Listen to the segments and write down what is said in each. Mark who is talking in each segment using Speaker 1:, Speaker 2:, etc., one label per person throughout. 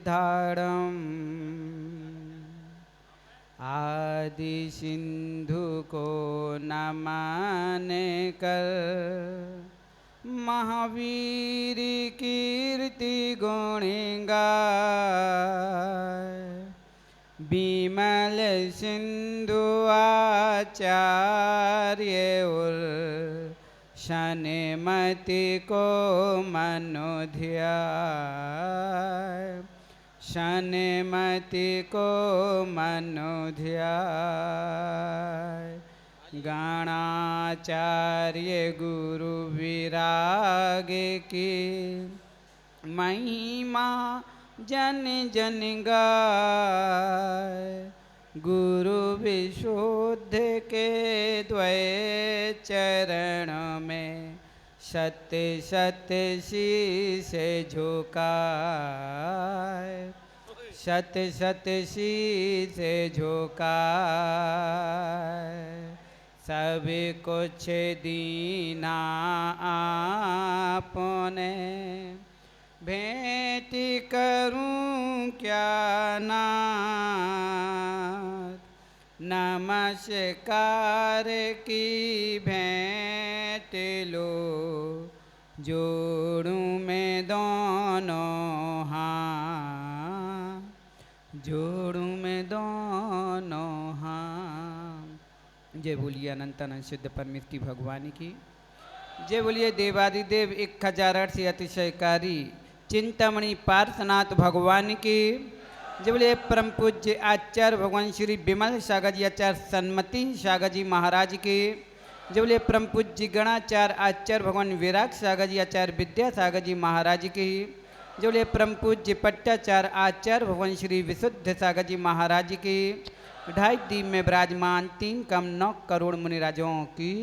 Speaker 1: धारम आदि सिंधु को न माने कर महावीर कीर्ति गुण गाय विमल सिंधु आचार्य उर शनिमति को मनुध्याय शनिमति को मनुध्याय गणाचार्य गुरु विराग की महिमा जन जन गाय गुरु विशुद्ध के द्वय चरण में सत्य सत्य शीश झुकाए सत्य सत्य शीश झुकाए सब कुछ दीना आपने भेंट करूं क्या नाथ नमस्कार की भेंट लो जोड़ूं मैं दोनों हाथ जोड़ूं मैं दोनों हाथ। जय बोलिए अनंत अनंत सिद्ध परमेश्वरी भगवान की जय बोलिए देवादिदेव 1008 से अतिशयकारी चिंतामणि पार्श्वनाथ भगवान की जय बोलिए परम पूज्य आचार्य भगवान श्री विमल सागर जी आचार्य सन्मति सागर जी महाराज की जय बोलिए परम पूज्य गणाचार्य आचार्य भगवान विराग सागर जी आचार्य विद्यासागर जी महाराज की जय बोलिए परम पूज्य पट्टाचार्य आचार्य भगवान श्री विशुद्ध सागर जी महाराज की 2.5 दीप में विराजमान 3 कम 9 करोड़ मुनिराजों की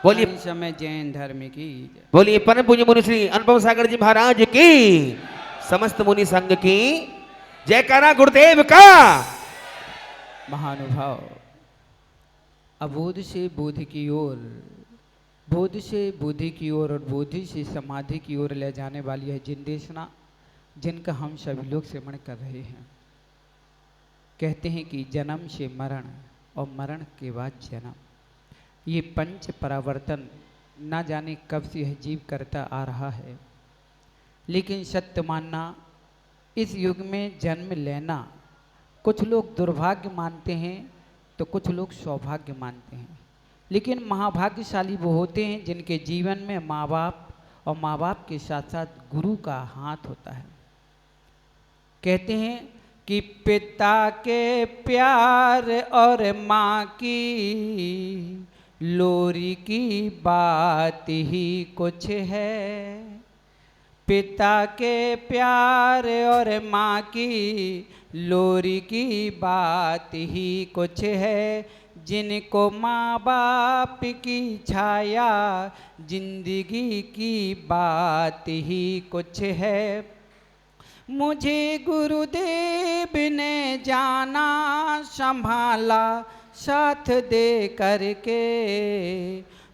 Speaker 1: बोलिए समय जैन धर्म की
Speaker 2: बोलिए परम पूज्य मुनि श्री अनुपम सागर जी महाराज की समस्त मुनि संघ की जयकारा गुरुदेव का।
Speaker 1: महानुभाव अबोध से बोध की ओर बोध से बुद्धि की ओर और बोधि से समाधि की ओर ले जाने वाली है जिन देशना जिनका हम सभी लोग श्रवण कर रहे हैं। कहते हैं कि जन्म से मरण और मरण के बाद जन्म ये पंच परावर्तन ना जाने कब से यह जीव करता आ रहा है, लेकिन सत्य मानना इस युग में जन्म लेना कुछ लोग दुर्भाग्य मानते हैं तो कुछ लोग सौभाग्य मानते हैं, लेकिन महाभाग्यशाली वो होते हैं जिनके जीवन में माँ बाप और माँ बाप के साथ साथ गुरु का हाथ होता है। कहते हैं कि पिता के प्यार और माँ की लोरी की बात ही कुछ है। पिता के प्यार और माँ की लोरी की बात ही कुछ है। जिनको माँ बाप की छाया जिंदगी की बात ही कुछ है। मुझे गुरुदेव ने जाना संभाला साथ दे करके,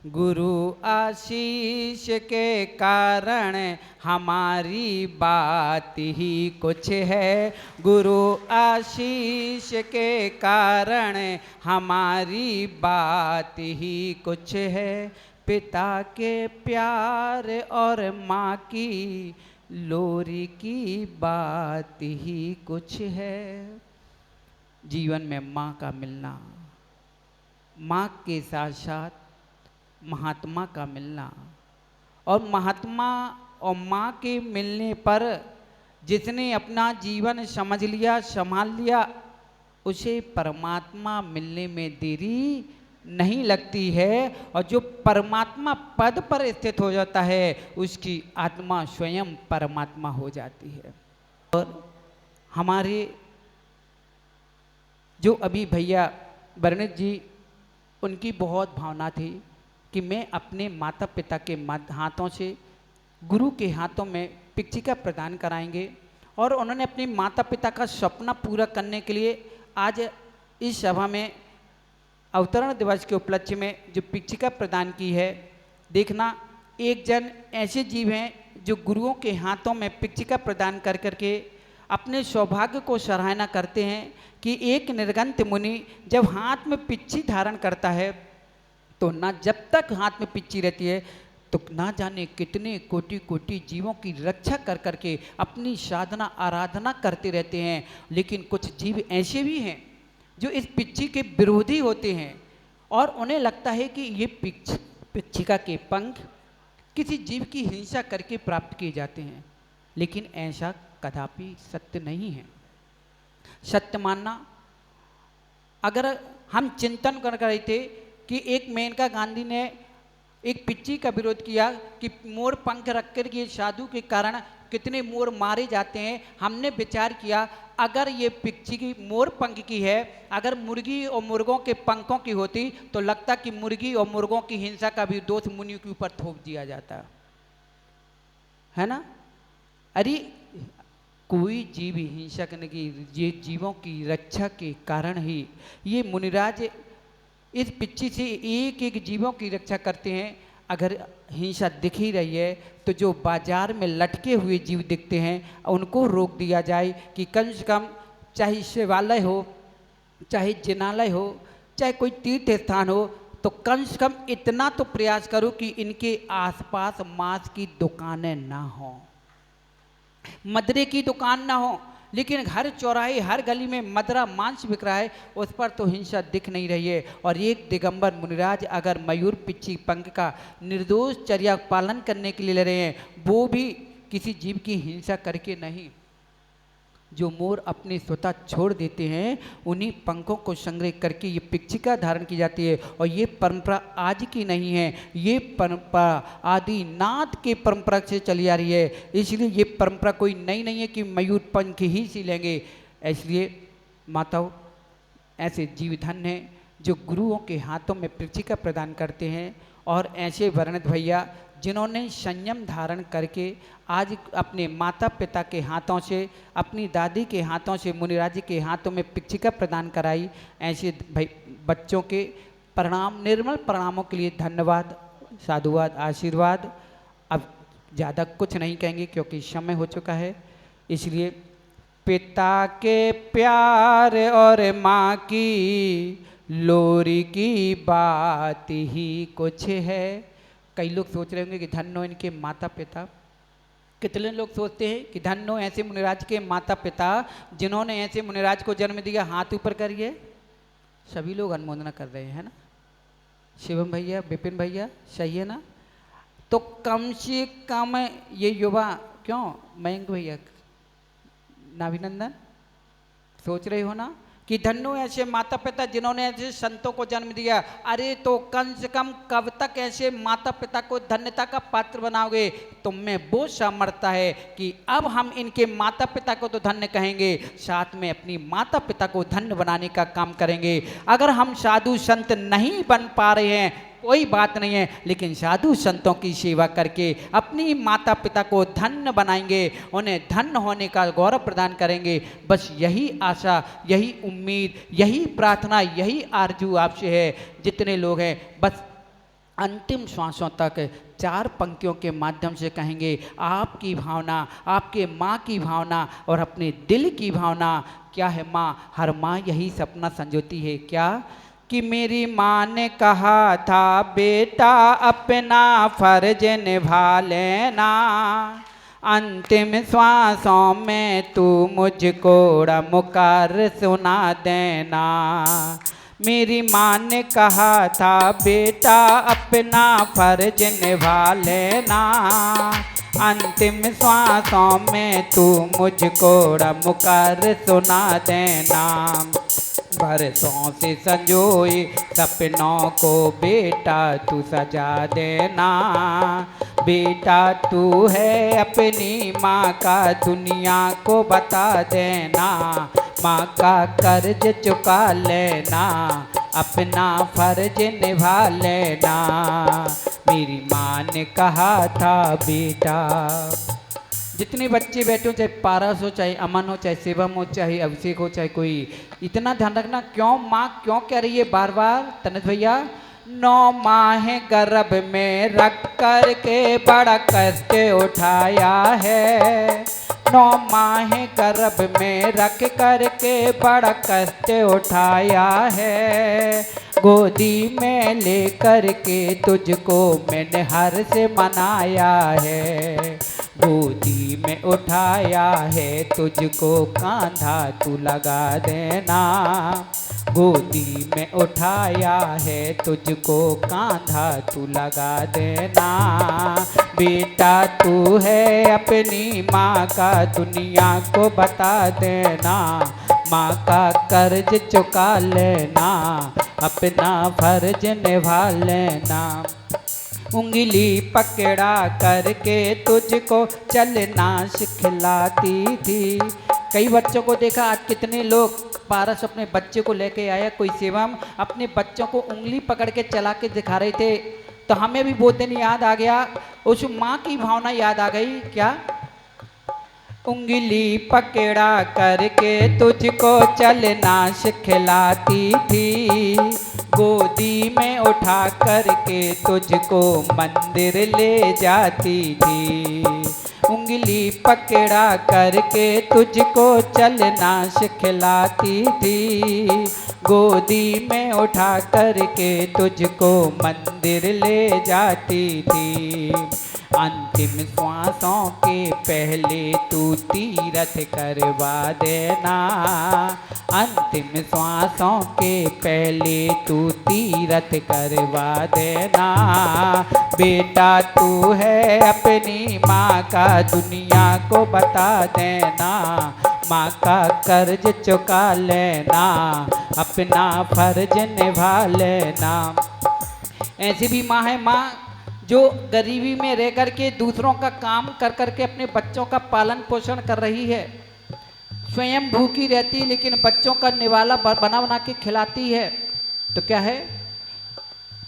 Speaker 1: गुरु आशीष के कारण हमारी बात ही कुछ है। गुरु आशीष के कारण हमारी बात ही कुछ है। पिता के प्यार और माँ की लोरी की बात ही कुछ है। जीवन में माँ का मिलना, माँ के साथ साथ महात्मा का मिलना, और महात्मा और माँ के मिलने पर जिसने अपना जीवन समझ लिया संभाल लिया उसे परमात्मा मिलने में देरी नहीं लगती है। और जो परमात्मा पद पर स्थित हो जाता है उसकी आत्मा स्वयं परमात्मा हो जाती है। और हमारे जो अभी भैया वर्णित जी उनकी बहुत भावना थी कि मैं अपने माता पिता के हाथों से गुरु के हाथों में पिक्षिका प्रदान कराएंगे, और उन्होंने अपने माता पिता का सपना पूरा करने के लिए आज इस सभा में अवतरण दिवस के उपलक्ष्य में जो पिक्षिका प्रदान की है। देखना, एक जन ऐसे जीव हैं जो गुरुओं के हाथों में पिक्षिका प्रदान कर करके अपने सौभाग्य को सराहना करते हैं कि एक निर्गंत मुनि जब हाथ में पिच्ची धारण करता है तो ना जब तक हाथ में पिच्ची रहती है तो ना जाने कितने कोटि कोटि जीवों की रक्षा कर करके अपनी साधना आराधना करते रहते हैं। लेकिन कुछ जीव ऐसे भी हैं जो इस पिच्ची के विरोधी होते हैं और उन्हें लगता है कि ये पिच्चिका के पंख किसी जीव की हिंसा करके प्राप्त किए जाते हैं, लेकिन ऐसा कदापि सत्य नहीं है। सत्य मानना, अगर हम चिंतन कर रहे थे कि एक मेनका गांधी ने एक पिच्ची का विरोध किया कि मोर पंख रख कर के साधु के कारण कितने मोर मारे जाते हैं, हमने विचार किया अगर ये पिच्ची की मोर पंख की है, अगर मुर्गी और मुर्गों के पंखों की होती तो लगता कि मुर्गी और मुर्गों की हिंसा का भी दोष मुनियों के ऊपर थोप दिया जाता है ना। अरे कोई जीव हिंसा करने की, ये जीवों की रक्षा के कारण ही ये मुनिराज इस पिच्ची से एक एक जीवों की रक्षा करते हैं। अगर हिंसा दिख ही रही है तो जो बाजार में लटके हुए जीव दिखते हैं उनको रोक दिया जाए कि कम से कम चाहे शिवालय हो, चाहे जिनालय हो, चाहे कोई तीर्थ स्थान हो, तो कम से कम इतना तो प्रयास करो कि इनके आसपास मांस की दुकानें ना हो, मदरे की दुकान ना हो। लेकिन हर चौराहे हर गली में मदरा मांस बिक रहा है, उस पर तो हिंसा दिख नहीं रही है। और एक दिगंबर मुनिराज अगर मयूर पिच्ची पंख का निर्दोष चर्या पालन करने के लिए ले रहे हैं, वो भी किसी जीव की हिंसा करके नहीं। जो मोर अपने स्वतः छोड़ देते हैं उन्हीं पंखों को संग्रह करके ये पिच्चिका धारण की जाती है। और ये परंपरा आज की नहीं है, ये परंपरा आदिनाथ के परंपरा से चली आ रही है। इसलिए ये परंपरा कोई नई नहीं है कि मयूर पंख ही सी लेंगे। इसलिए माताओं, ऐसे जीव धन्य हैं जो गुरुओं के हाथों में पिच्चिका प्रदान करते हैं। और ऐसे वर्णित भैया जिन्होंने संयम धारण करके आज अपने माता पिता के हाथों से, अपनी दादी के हाथों से मुनिराज जी के हाथों में पिच्चिका प्रदान कराई, ऐसे भाई बच्चों के प्रणाम, निर्मल प्रणामों के लिए धन्यवाद, साधुवाद, आशीर्वाद। अब ज़्यादा कुछ नहीं कहेंगे क्योंकि समय हो चुका है। इसलिए पिता के प्यार और माँ की लोरी की बात ही कुछ है। कई लोग सोच रहे होंगे कि धन्य इनके माता पिता। कितने लोग सोचते हैं कि धन्य ऐसे मुनिराज के माता पिता जिन्होंने ऐसे मुनिराज को जन्म दिया। हाथ ऊपर करिए, सभी लोग अनुमोदना कर रहे हैं ना। शिवम भैया, विपिन भैया, सही है ना। तो कम से कम ये युवा, क्यों मयंक भैया, नाभिनंदन, सोच रहे हो ना कि धन्य ऐसे माता पिता जिन्होंने ऐसे संतों को जन्म दिया। अरे तो कम से कम कब तक ऐसे माता पिता को धन्यता का पात्र बनाओगे? तुम में वो सामर्थ्य है कि अब हम इनके माता पिता को तो धन्य कहेंगे, साथ में अपनी माता पिता को धन्य बनाने का काम करेंगे। अगर हम साधु संत नहीं बन पा रहे हैं कोई बात नहीं है, लेकिन साधु संतों की सेवा करके अपनी माता पिता को धन्य बनाएंगे, उन्हें धन्य होने का गौरव प्रदान करेंगे। बस यही आशा, यही उम्मीद, यही प्रार्थना, यही आरजू आपसे है। जितने लोग हैं बस अंतिम श्वासों तक 4 पंक्तियों के माध्यम से कहेंगे आपकी भावना, आपके माँ की भावना और अपने दिल की भावना क्या है। माँ, हर माँ यही सपना संजोती है क्या कि मेरी माँ ने कहा था बेटा अपना फर्ज निभा लेना, अंतिम श्वासों में तू मुझको रमुकार सुना देना। मेरी माँ ने कहा था बेटा अपना फर्ज निभा लेना, अंतिम श्वासों में तू मुझको रमुकार सुना देना। बरसों से संजोए सपनों को बेटा तू सजा देना, बेटा तू है अपनी माँ का दुनिया को बता देना, माँ का कर्ज चुका लेना, अपना फर्ज निभा लेना। मेरी माँ ने कहा था बेटा। जितने बच्चे बैठे हो, चाहे पारस हो, चाहे अमन हो, चाहे शिवम हो, चाहे अभिषेक हो, चाहे कोई, इतना ध्यान रखना क्यों माँ क्यों कह रही है बार बार। तनिष भैया, 9 माह गर्भ में रख कर के बड़ा कष्ट उठाया है, 9 माह गर्भ में रख करके बड़ा कष्ट उठाया है। गोदी में ले करके तुझको मैंने हर से मनाया है। गोदी में उठाया है तुझको कांधा तू लगा देना। गोदी में उठाया है तुझको कांधा तू लगा देना। बेटा तू है अपनी माँ का दुनिया को बता देना। माँ का कर्ज चुका लेना, अपना फर्ज निभा लेना। उंगली पकड़ा करके तुझको चलना सिखलाती थी। कई बच्चों को देखा, आज कितने लोग पारस अपने बच्चे को लेके आया कोई सेवा में, अपने बच्चों को उंगली पकड़ के चला के दिखा रहे थे। तो हमें भी वो दिन याद आ गया, उस माँ की भावना याद आ गई। क्या? उंगली पकड़ा करके तुझको चलना सिखलाती थी। गोदी में उठा करके तुझको मंदिर ले जाती थी। उंगली पकड़ा करके तुझको चलना सिखलाती थी। गोदी में उठा करके तुझको मंदिर ले जाती थी। अंतिम श्वासों के पहले तू तीरथ करवा देना। अंतिम श्वासों के पहले तू तीरथ करवा देना। बेटा तू है अपनी माँ का दुनिया को बता देना। माँ का कर्ज चुका लेना, अपना फर्ज निभा लेना। ऐसी भी माँ है, माँ जो गरीबी में रह कर के दूसरों का काम कर कर के अपने बच्चों का पालन पोषण कर रही है। स्वयं भूखी रहती लेकिन बच्चों का निवाला बना बना के खिलाती है। तो क्या है?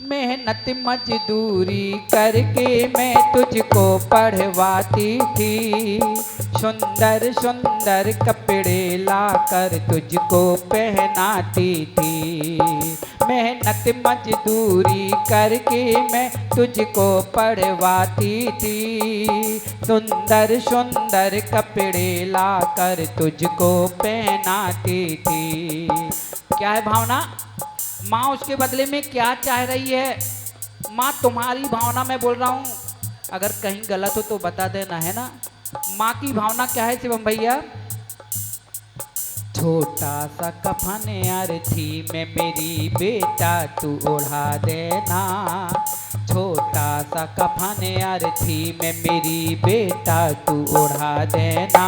Speaker 1: मेहनत मजदूरी करके मैं तुझको पढ़वाती थी। सुंदर सुंदर कपड़े लाकर तुझको पहनाती थी। मेहनत मजदूरी करके मैं तुझको पढ़वाती थी। सुंदर सुंदर कपड़े लाकर तुझको पहनाती थी। क्या है भावना? माँ उसके बदले में क्या चाह रही है? माँ तुम्हारी भावना में बोल रहा हूँ, अगर कहीं गलत हो तो बता देना, है ना। माँ की भावना क्या है शिवम भैया? छोटा सा कफन अर्थी में मेरी बेटा तू ओढ़ा देना। छोटा सा कफन अर्थी में मेरी बेटा तू ओढ़ा देना।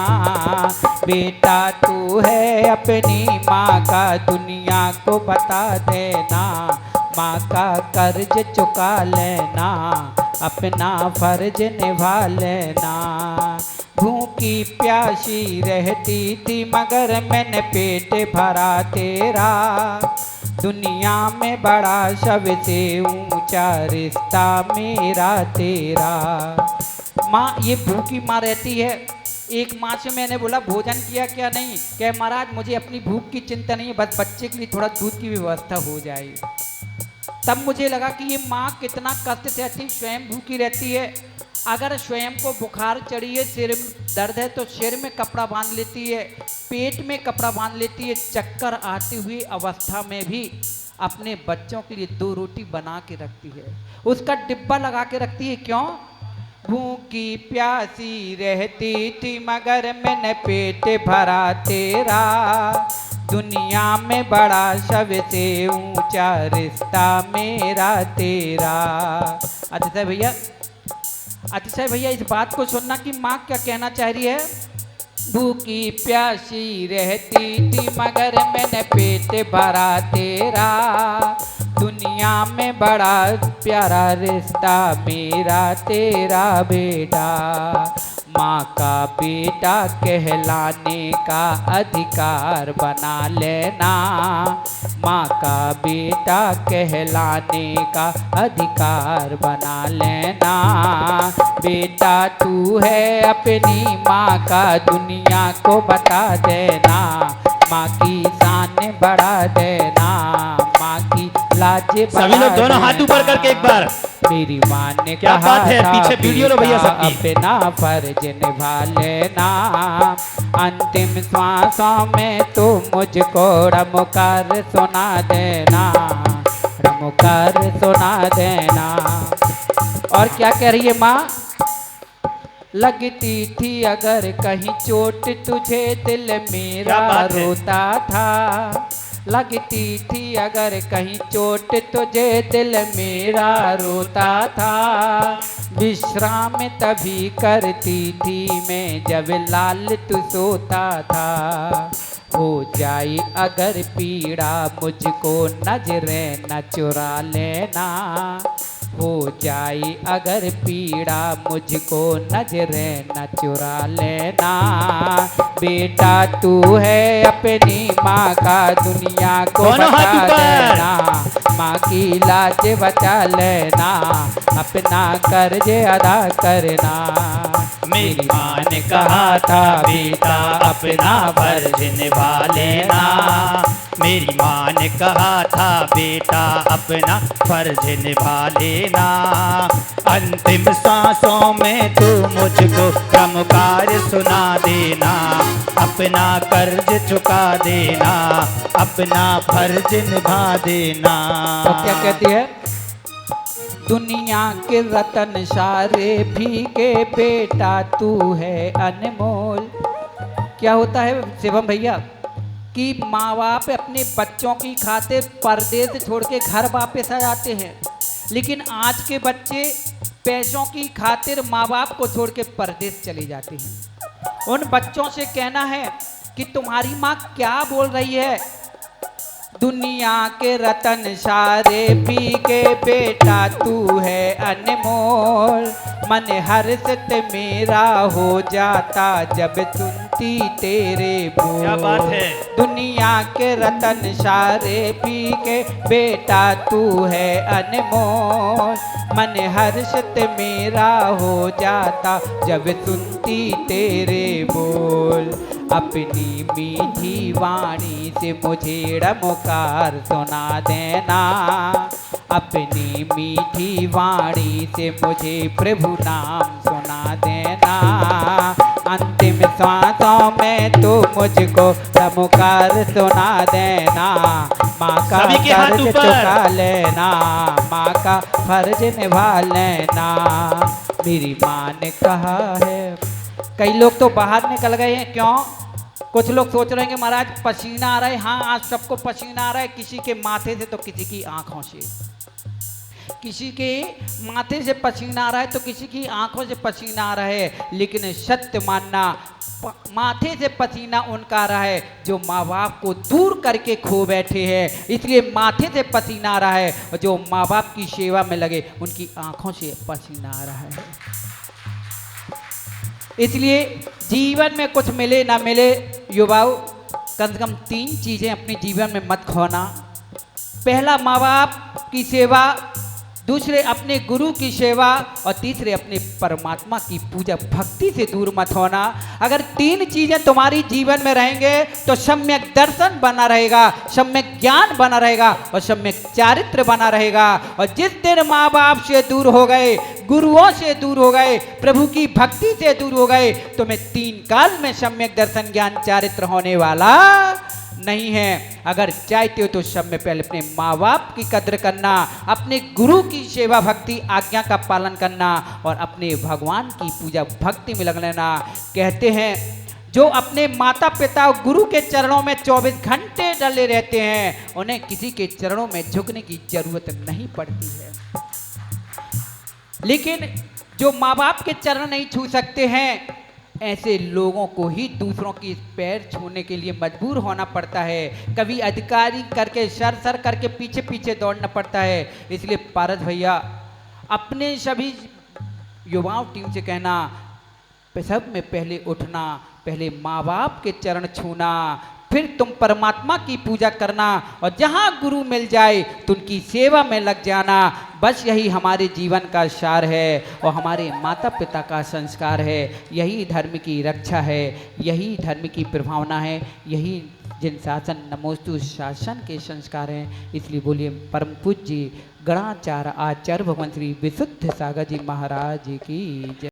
Speaker 1: बेटा तू है अपनी माँ का दुनिया को बता देना। माँ का कर्ज चुका लेना, अपना फर्ज निभा लेना। भूखी प्यासी रहती थी मगर मैंने पेट भरा तेरा। दुनिया में बड़ा सबसे ऊंचा रिश्ता मेरा तेरा। माँ, ये भूखी माँ रहती है। एक माँ से मैंने बोला भोजन किया क्या? नहीं। कहे महाराज मुझे अपनी भूख की चिंता नहीं है, बस बच्चे के लिए थोड़ा दूध की व्यवस्था हो जाए। तब मुझे लगा कि ये माँ कितना कष्ट सहती, स्वयं भूखी रहती है। अगर स्वयं को बुखार चढ़ी है, सिर में दर्द है तो सिर में कपड़ा बांध लेती है, पेट में कपड़ा बांध लेती है। चक्कर आती हुई अवस्था में भी अपने बच्चों के लिए 2 रोटी बना के रखती है, उसका डिब्बा लगा के रखती है। क्यों? भूखी प्यासी रहती थी मगर मैंने पेट भरा तेरा। दुनिया में बड़ा सबसे ऊंचा रिश्ता मेरा तेरा। अतिशय भैया, अतिशय भैया इस बात को सुनना कि माँ क्या कहना चाह रही है। भूखी प्यासी रहती थी मगर मैंने पेट भरा तेरा। दुनिया में बड़ा प्यारा रिश्ता मेरा तेरा बेटा। माँ का बेटा कहलाने का अधिकार बना लेना। माँ का बेटा कहलाने का अधिकार बना लेना। बेटा तू है अपनी माँ का दुनिया को बता देना। माँ की शान बढ़ा देना, माँ की लाज बढ़ा
Speaker 3: सभी लोग दोनों हाथ ऊपर करके एक बार
Speaker 1: मेरी माँ ने
Speaker 3: क्या
Speaker 1: कहा
Speaker 3: बात है,
Speaker 1: था
Speaker 3: पीछे वीडियो लो भैया
Speaker 1: बेटा
Speaker 3: सबकी।
Speaker 1: अपना फर्ज निभा लेना, अंतिम श्वासों में तू मुझको रमुकर सुना देना, रमुकर सुना देना। और क्या कह रही है माँ? लगती थी अगर कहीं चोट तुझे दिल मेरा
Speaker 3: क्या बात है?
Speaker 1: रोता था, लगती थी अगर कहीं चोट तुझे दिल मेरा रोता था, विश्राम तभी करती थी मैं जब लाल तू सोता था, हो जाए अगर पीड़ा मुझको नजरें न चुरा लेना, हो जाए अगर पीड़ा मुझको नजरें न चुरा लेना, बेटा तू है अपनी माँ का दुनिया को
Speaker 3: दोनों हाथ
Speaker 1: बता
Speaker 3: ऊपर।
Speaker 1: देना, माँ की लाज बचा लेना, अपना कर्ज अदा करना।
Speaker 3: मेरी माँ ने कहा था बेटा अपना फर्ज निभा लेना, मेरी माँ ने कहा था बेटा अपना फर्ज निभा लेना, अंतिम सांसों में तू मुझको रमुकार सुना देना, अपना कर्ज चुका देना, अपना फर्ज निभा देना।
Speaker 1: तो क्या कहती है? दुनिया के रतन सारे फीके बेटा तू है अनमोल। क्या होता है शिवम भैया कि माँ बाप अपने बच्चों की खातिर परदेश छोड़ के घर वापस आ जाते हैं, लेकिन आज के बच्चे पैसों की खातिर माँ बाप को छोड़ के परदेश चले जाते हैं। उन बच्चों से कहना है कि तुम्हारी माँ क्या बोल रही है? दुनिया के रतन सारे फीके बेटा तू है अनमोल, मन हर्षित मेरा हो जाता जब सुनती तेरे बोल।
Speaker 3: क्या बात है?
Speaker 1: दुनिया के रतन सारे फीके बेटा तू है अनमोल, मन हर्षित मेरा हो जाता जब सुनती तेरे बोल, अपनी मीठी वाणी से मुझे रमुकार सुना देना, अपनी मीठी वाणी से मुझे प्रभु नाम सुना देना, अंतिम श्वासों में तो मुझको रमुकार सुना देना, माँ का
Speaker 3: सभी के हाथ
Speaker 1: कर्ज
Speaker 3: ऊपर।
Speaker 1: चुका लेना, माँ का फर्ज निभा लेना। मेरी माँ ने कहा है। कई लोग तो बाहर निकल गए हैं, क्यों? कुछ लोग सोच रहे हैं कि महाराज पसीना आ रहा है। हाँ, आज सबको पसीना आ रहा है, किसी के माथे से तो किसी की आंखों से, किसी के माथे से पसीना आ रहा है तो किसी की आंखों से पसीना आ रहा है, लेकिन सत्य मानना माथे से पसीना उनका आ रहा है जो माँ बाप को दूर करके खो बैठे हैं, इसलिए माथे से पसीना आ रहा है, और जो माँ बाप की सेवा में लगे उनकी आंखों से पसीना आ रहा है। इसलिए जीवन में कुछ मिले ना मिले युवाओं, कम से कम 3 चीजें अपने जीवन में मत खोना। पहला माँ बाप की सेवा, दूसरे अपने गुरु की सेवा, और तीसरे अपने परमात्मा की पूजा भक्ति से दूर मत होना। अगर 3 चीजें तुम्हारी जीवन में रहेंगे तो सम्यक दर्शन बना रहेगा, सम्यक ज्ञान बना रहेगा और सम्यक चारित्र बना रहेगा। और जिस दिन माँ बाप से दूर हो गए, गुरुओं से दूर हो गए, प्रभु की भक्ति से दूर हो गए, तो मैं 3 काल में सम्यक दर्शन ज्ञान चारित्र होने वाला नहीं है। अगर चाहते हो तो सब में पहले अपने माँ बाप की कद्र करना, अपने गुरु की सेवा भक्ति आज्ञा का पालन करना और अपने भगवान की पूजा भक्ति में लग लेना। कहते हैं जो अपने माता पिता और गुरु के चरणों में 24 घंटे डले रहते हैं, उन्हें किसी के चरणों में झुकने की जरूरत नहीं पड़ती है। लेकिन जो माँ बाप के चरण नहीं छू सकते हैं, ऐसे लोगों को ही दूसरों की पैर छूने के लिए मजबूर होना पड़ता है। कभी अधिकारी करके सर करके पीछे पीछे दौड़ना पड़ता है। इसलिए पारस भैया अपने सभी युवाओं टीम से कहना, सब में पहले उठना, पहले माँ बाप के चरण छूना, फिर तुम परमात्मा की पूजा करना, और जहाँ गुरु मिल जाए तो उनकी सेवा में लग जाना। बस यही हमारे जीवन का सार है और हमारे माता पिता का संस्कार है। यही धर्म की रक्षा है, यही धर्म की प्रभावना है, यही जिन शासन नमोस्तु शासन के संस्कार हैं, इसलिए बोलिए परम पूज्य गणाचार्य आचार्य भगवान श्री विशुद्ध सागर जी महाराज की जय।